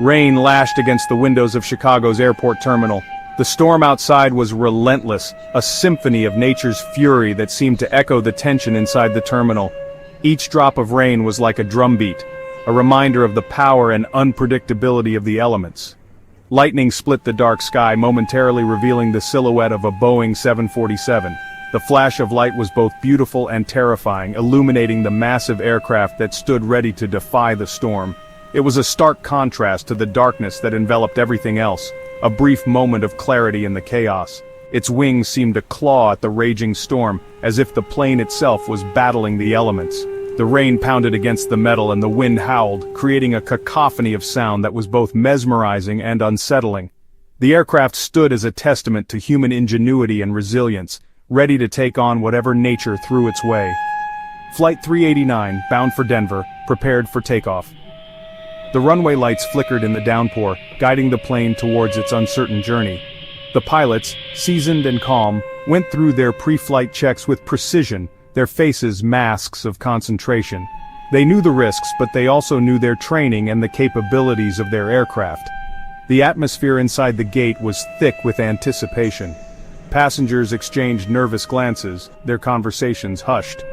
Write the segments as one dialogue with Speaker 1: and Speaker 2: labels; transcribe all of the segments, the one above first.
Speaker 1: Rain lashed against the windows of Chicago's airport terminal. The storm outside was relentless, a symphony of nature's fury that seemed to echo the tension inside the terminal. Each drop of rain was like a drumbeat, a reminder of the power and unpredictability of the elements. Lightning split the dark sky, momentarily revealing the silhouette of a Boeing 747. The flash of light was both beautiful and terrifying, illuminating the massive aircraft that stood ready to defy the storm. It was a stark contrast to the darkness that enveloped everything else, a brief moment of clarity in the chaos. Its wings seemed to claw at the raging storm, as if the plane itself was battling the elements. The rain pounded against the metal and the wind howled, creating a cacophony of sound that was both mesmerizing and unsettling. The aircraft stood as a testament to human ingenuity and resilience, ready to take on whatever nature threw its way. Flight 389, bound for Denver, prepared for takeoff. The runway lights flickered in the downpour, guiding the plane towards its uncertain journey. The pilots, seasoned and calm, went through their pre-flight checks with precision, their faces masks of concentration. They knew the risks, but they also knew their training and the capabilities of their aircraft. The atmosphere inside the gate was thick with anticipation. Passengers exchanged nervous glances, their conversations hushed.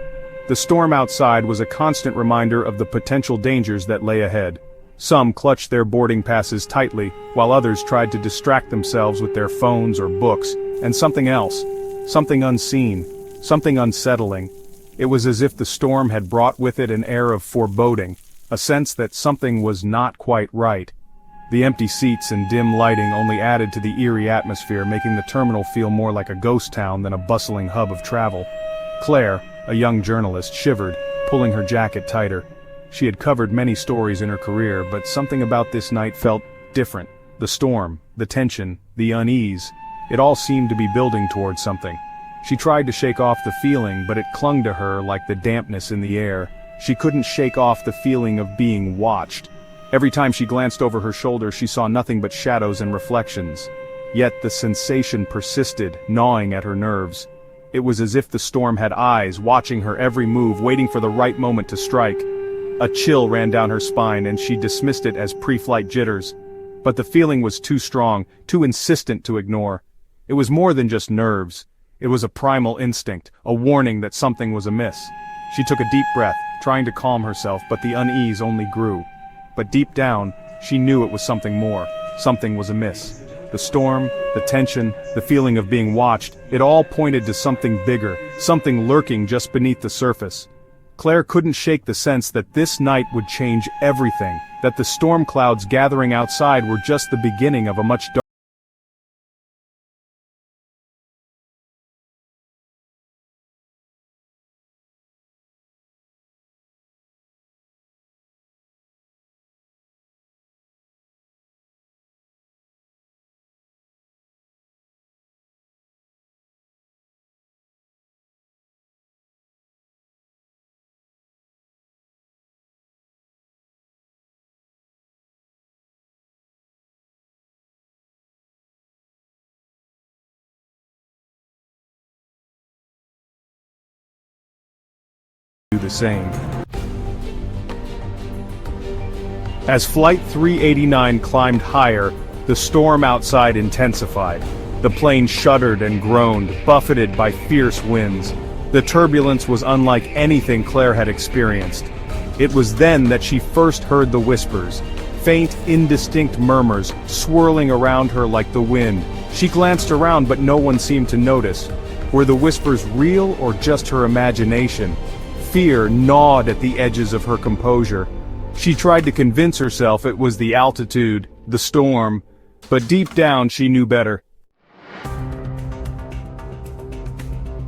Speaker 1: The storm outside was a constant reminder of the potential dangers that lay ahead. Some clutched their boarding passes tightly, while others tried to distract themselves with their phones or books, and something else, something unseen, something unsettling. It was as if the storm had brought with it an air of foreboding, a sense that something was not quite right. The empty seats and dim lighting only added to the eerie atmosphere, making the terminal feel more like a ghost town than a bustling hub of travel. Claire, a young journalist, shivered, pulling her jacket tighter. She had covered many stories in her career, but something about this night felt different. The storm, the tension, the unease, it all seemed to be building towards something. She tried to shake off the feeling, but it clung to her like the dampness in the air. She couldn't shake off the feeling of being watched. Every time she glanced over her shoulder, she saw nothing but shadows and reflections. Yet the sensation persisted, gnawing at her nerves. It was as if the storm had eyes, watching her every move, waiting for the right moment to strike. A chill ran down her spine, and she dismissed it as pre-flight jitters. But the feeling was too strong, too insistent to ignore. It was more than just nerves. It was a primal instinct, a warning that something was amiss. She took a deep breath, trying to calm herself, but the unease only grew. But deep down, she knew it was something more. Something was amiss. The storm, the tension, the feeling of being watched, it all pointed to something bigger, something lurking just beneath the surface. Claire couldn't shake the sense that this night would change everything, that the storm clouds gathering outside were just the beginning of a much darker. Do the same. As Flight 389 climbed higher, the storm outside intensified. The plane shuddered and groaned, buffeted by fierce winds. The turbulence was unlike anything Claire had experienced. It was then that she first heard the whispers, faint, indistinct murmurs, swirling around her like the wind. She glanced around, but no one seemed to notice. Were the whispers real or just her imagination? Fear gnawed at the edges of her composure. She tried to convince herself it was the altitude, the storm, but deep down she knew better.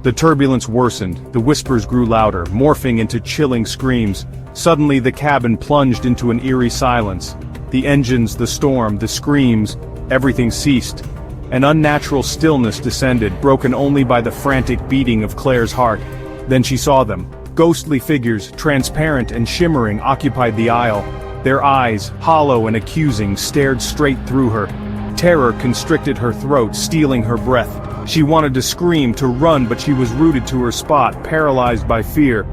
Speaker 1: The turbulence worsened, the whispers grew louder, morphing into chilling screams. Suddenly the cabin plunged into an eerie silence. The engines, the storm, the screams, everything ceased. An unnatural stillness descended, broken only by the frantic beating of Claire's heart. Then she saw them. Ghostly figures, transparent and shimmering, occupied the aisle. Their eyes, hollow and accusing, stared straight through her. Terror constricted her throat, stealing her breath. She wanted to scream, to run, but she was rooted to her spot, paralyzed by fear.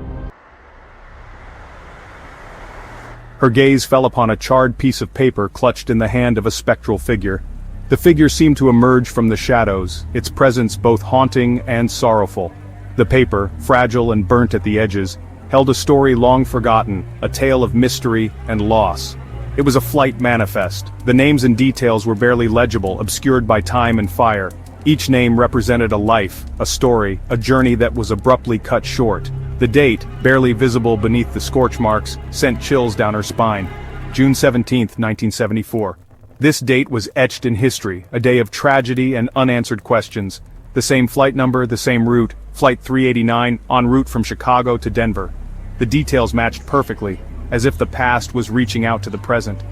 Speaker 1: Her gaze fell upon a charred piece of paper clutched in the hand of a spectral figure. The figure seemed to emerge from the shadows, its presence both haunting and sorrowful. The paper, fragile and burnt at the edges, held a story long forgotten, a tale of mystery and loss. It was a flight manifest. The names and details were barely legible, obscured by time and fire. Each name represented a life, a story, a journey that was abruptly cut short. The date, barely visible beneath the scorch marks, sent chills down her spine. June 17, 1974. This date was etched in history, a day of tragedy and unanswered questions. The same flight number, the same route, Flight 389, en route from Chicago to Denver. The details matched perfectly, as if the past was reaching out to the present.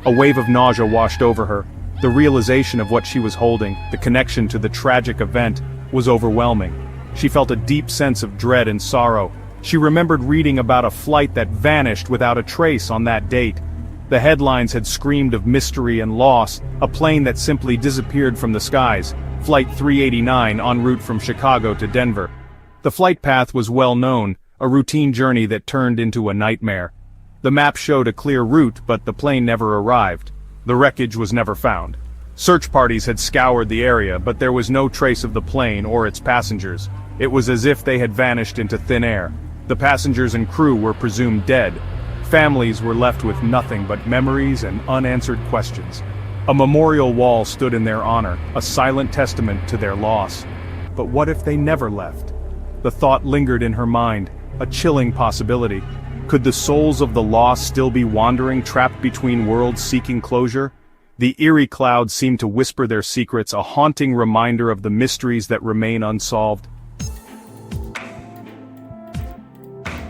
Speaker 1: A wave of nausea washed over her. The realization of what she was holding, the connection to the tragic event, was overwhelming. She felt a deep sense of dread and sorrow. She remembered reading about a flight that vanished without a trace on that date. The headlines had screamed of mystery and loss, a plane that simply disappeared from the skies, Flight 389 en route from Chicago to Denver. The flight path was well known, a routine journey that turned into a nightmare. The map showed a clear route, but the plane never arrived. The wreckage was never found. Search parties had scoured the area, but there was no trace of the plane or its passengers. It was as if they had vanished into thin air. The passengers and crew were presumed dead. Families were left with nothing but memories and unanswered questions. A memorial wall stood in their honor, a silent testament to their loss. But what if they never left? The thought lingered in her mind, a chilling possibility. Could the souls of the lost still be wandering, trapped between worlds seeking closure? The eerie clouds seemed to whisper their secrets, a haunting reminder of the mysteries that remain unsolved.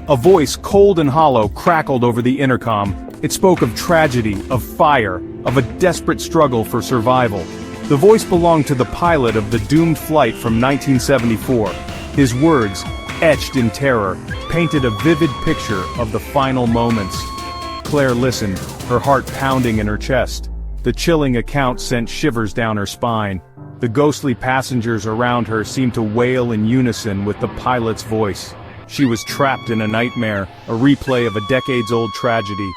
Speaker 1: A voice, cold and hollow, crackled over the intercom. It spoke of tragedy, of fire, of a desperate struggle for survival. The voice belonged to the pilot of the doomed flight from 1974. His words, etched in terror, painted a vivid picture of the final moments. Claire listened, her heart pounding in her chest. The chilling account sent shivers down her spine. The ghostly passengers around her seemed to wail in unison with the pilot's voice. She was trapped in a nightmare, a replay of a decades-old tragedy.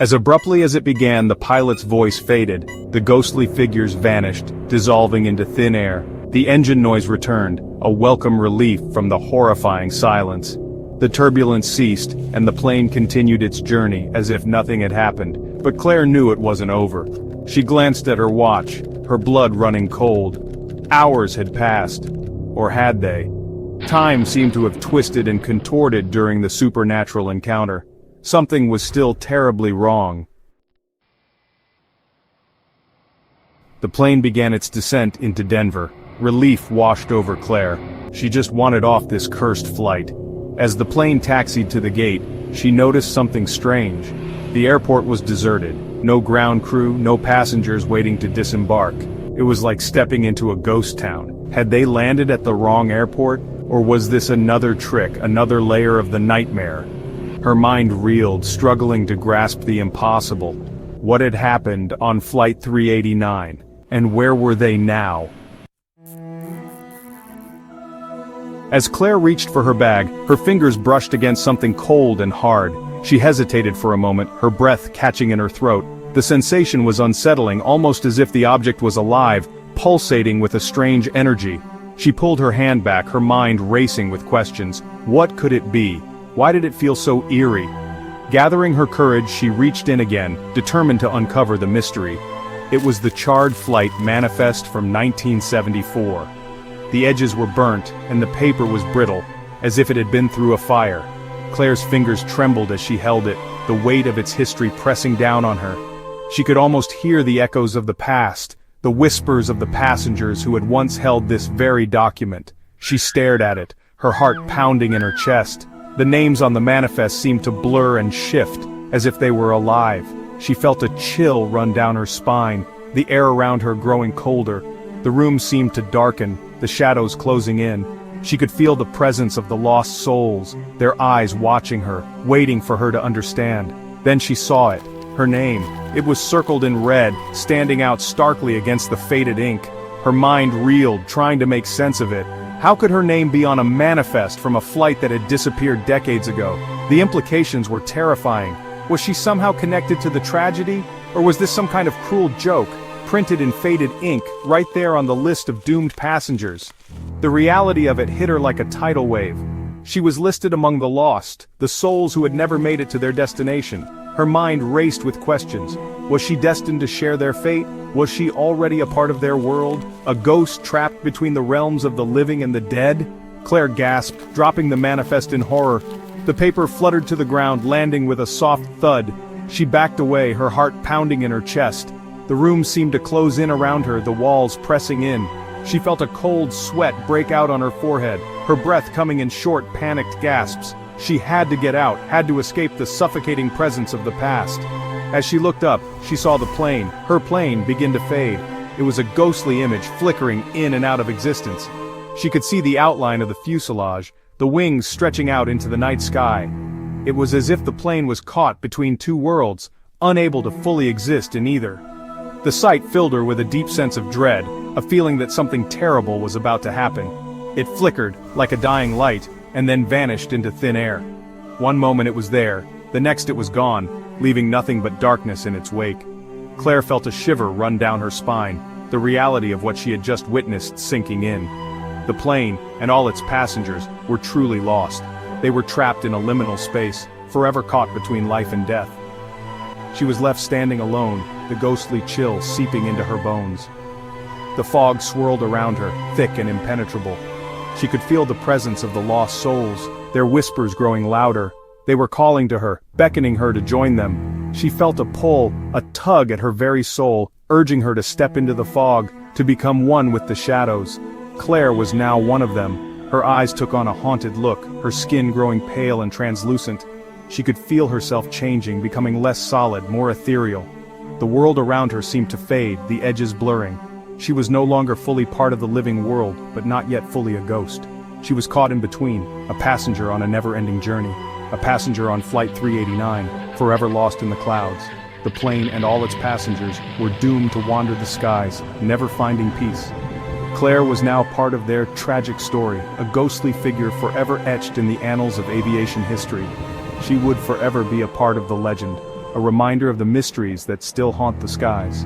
Speaker 1: As abruptly as it began, the pilot's voice faded. The ghostly figures vanished, dissolving into thin air. The engine noise returned, a welcome relief from the horrifying silence. The turbulence ceased, and the plane continued its journey as if nothing had happened. But Claire knew it wasn't over. She glanced at her watch, her blood running cold. Hours had passed. Or had they? Time seemed to have twisted and contorted during the supernatural encounter. Something was still terribly wrong. The plane began its descent into Denver. Relief washed over Claire. She just wanted off this cursed flight. As the plane taxied to the gate, she noticed something strange. The airport was deserted. No ground crew, no passengers waiting to disembark. It was like stepping into a ghost town. Had they landed at the wrong airport, or was this another trick, another layer of the nightmare? Her mind reeled, struggling to grasp the impossible. What had happened on Flight 389? And where were they now? As Claire reached for her bag, her fingers brushed against something cold and hard. She hesitated for a moment, her breath catching in her throat. The sensation was unsettling, almost as if the object was alive, pulsating with a strange energy. She pulled her hand back, her mind racing with questions. What could it be? Why did it feel so eerie? Gathering her courage, she reached in again, determined to uncover the mystery. It was the charred flight manifest from 1974. The edges were burnt, and the paper was brittle, as if it had been through a fire. Claire's fingers trembled as she held it, the weight of its history pressing down on her. She could almost hear the echoes of the past, the whispers of the passengers who had once held this very document. She stared at it, her heart pounding in her chest. The names on the manifest seemed to blur and shift, as if they were alive. She felt a chill run down her spine, the air around her growing colder. The room seemed to darken, the shadows closing in. She could feel the presence of the lost souls, their eyes watching her, waiting for her to understand. Then she saw it, her name. It was circled in red, standing out starkly against the faded ink. Her mind reeled, trying to make sense of it. How could her name be on a manifest from a flight that had disappeared decades ago? The implications were terrifying. Was she somehow connected to the tragedy? Or was this some kind of cruel joke, printed in faded ink, right there on the list of doomed passengers? The reality of it hit her like a tidal wave. She was listed among the lost, the souls who had never made it to their destination. Her mind raced with questions. Was she destined to share their fate? Was she already a part of their world? A ghost trapped between the realms of the living and the dead? Claire gasped, dropping the manifest in horror. The paper fluttered to the ground, landing with a soft thud. She backed away, her heart pounding in her chest. The room seemed to close in around her, the walls pressing in. She felt a cold sweat break out on her forehead, her breath coming in short, panicked gasps. She had to get out, had to escape the suffocating presence of the past. As she looked up, she saw the plane, her plane, begin to fade. It was a ghostly image flickering in and out of existence. She could see the outline of the fuselage, the wings stretching out into the night sky. It was as if the plane was caught between two worlds, unable to fully exist in either. The sight filled her with a deep sense of dread, a feeling that something terrible was about to happen. It flickered, like a dying light, and then vanished into thin air. One moment it was there, the next it was gone, leaving nothing but darkness in its wake. Claire felt a shiver run down her spine, the reality of what she had just witnessed sinking in. The plane, and all its passengers, were truly lost. They were trapped in a liminal space, forever caught between life and death. She was left standing alone, the ghostly chill seeping into her bones. The fog swirled around her, thick and impenetrable. She could feel the presence of the lost souls, their whispers growing louder. They were calling to her, beckoning her to join them. She felt a pull, a tug at her very soul, urging her to step into the fog, to become one with the shadows. Claire was now one of them. Her eyes took on a haunted look, her skin growing pale and translucent. She could feel herself changing, becoming less solid, more ethereal. The world around her seemed to fade, the edges blurring. She was no longer fully part of the living world, but not yet fully a ghost. She was caught in between, a passenger on a never-ending journey. A passenger on Flight 389, forever lost in the clouds. The plane and all its passengers were doomed to wander the skies, never finding peace. Claire was now part of their tragic story, a ghostly figure forever etched in the annals of aviation history. She would forever be a part of the legend, a reminder of the mysteries that still haunt the skies.